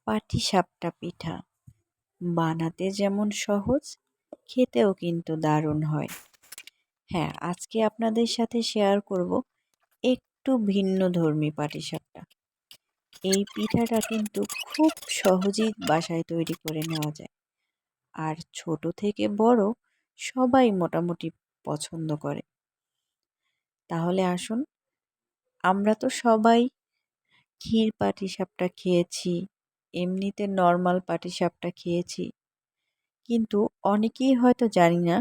পাটিসাপটা পিঠা বানাতে যেমন সহজ, খেতেও কিন্তু দারুণ হয়। হ্যাঁ, আজকে আপনাদের সাথে শেয়ার করব একটু ভিন্নধর্মী পাটিসাপটা। এই পিঠাটা কিন্তু খুব সহজেই বাসায় তৈরি করে নেওয়া যায়, আর ছোট থেকে বড় সবাই মোটামুটি পছন্দ করে। তাহলে আসুন, আমরা তো সবাই ক্ষীর পাটিসাপটা খেয়েছি, এমনিতে নর্মাল পাটিসাপটা খেয়েছি, কিন্তু অনেকেই হয়তো জানি না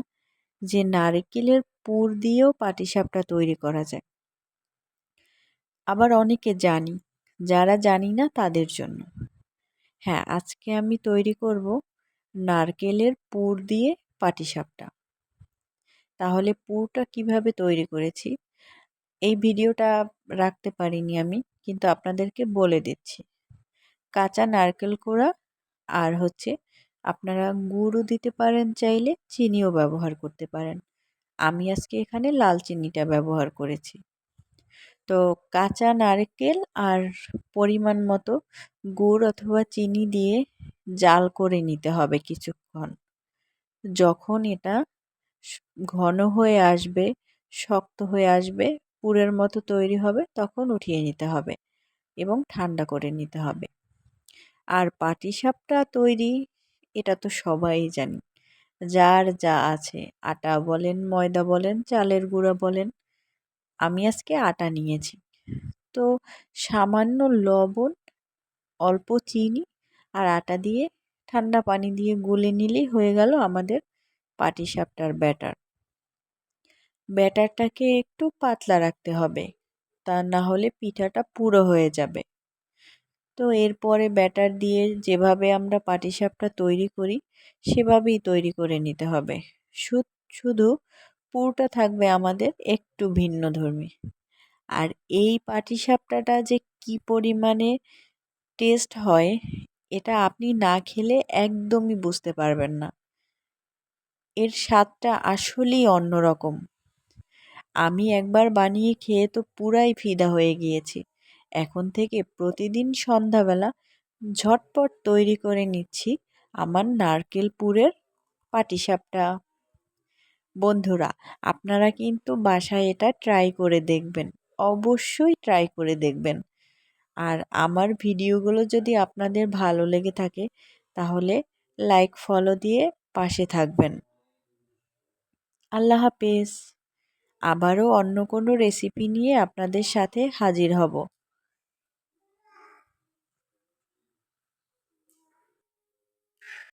যে নারকেলের পুর দিয়েও পাটিসাপটা তৈরি করা যায়। আবার অনেকে জানি, যারা জানি না তাদের জন্য। হ্যাঁ, আজকে আমি তৈরি করব নারকেলের পুর দিয়ে পাটিসাপটা। তাহলে পুরটা কিভাবে তৈরি করেছি এই ভিডিওটা রাখতে পারিনি আমি, কিন্তু আপনাদেরকে বলে দিচ্ছি। কাঁচা নারকেল কোড়া আর আপনারা গুড়ও দিতে পারেন, চাইলে চিনিও ব্যবহার করতে পারেন। আমি আজকে এখানে লাল চিনিটা ব্যবহার করেছি। তো কাঁচা নারকেল আর পরিমাণ মতো গুড় অথবা চিনি দিয়ে জাল করে নিতে হবে কিছুক্ষণ। যখন এটা ঘন হয়ে আসবে, শক্ত হয়ে আসবে, পুরের মতো তৈরি হবে, তখন উঠিয়ে নিতে হবে এবং ঠান্ডা করে নিতে হবে। আর পাটিসাপটা তৈরি এটা তো সবাই জানি, যার যা আছে, আটা বলেন, ময়দা বলেন, চালের গুঁড়া বলেন। আমি আজকে আটা নিয়েছি। তো সামান্য লবণ, অল্প চিনি আর আটা দিয়ে ঠান্ডা পানি দিয়ে গুলে নিলেই হয়ে গেল আমাদের পাটিসাপটার ব্যাটার। ব্যাটারটাকে একটু পাতলা রাখতে হবে, তা না হলে পিঠাটা পুরো হয়ে যাবে। তো এরপরে ব্যাটার দিয়ে যেভাবে আমরা পাটিসাপটা তৈরি করি সেভাবেই তৈরি করে নিতে হবে। শুধু পুরটা থাকবে আমাদের একটু ভিন্নধর্মী। আর এই পাটিসাপটাটা যে কি পরিমাণে টেস্ট হয়, এটা আপনি না খেলে একদমই বুঝতে পারবেন না। এর স্বাদটা আসলেই অন্যরকম। আমি একবার বানিয়ে খেয়ে তো পুরাই ফিদা হয়ে গিয়েছি। এখন থেকে প্রতিদিন সন্ধ্যাবেলা ঝটপট তৈরি করে নিচ্ছি আমার নারকেল পুরের পাটিসাপটা। বন্ধুরা, আপনারা কিন্তু বাসায় এটা ট্রাই করে দেখবেন, অবশ্যই ট্রাই করে দেখবেন। আর আমার ভিডিওগুলো যদি আপনাদের ভালো লেগে থাকে তাহলে লাইক ফলো দিয়ে পাশে থাকবেন। আল্লাহ হাফেজ। আবারও অন্য কোনো রেসিপি নিয়ে আপনাদের সাথে হাজির হব।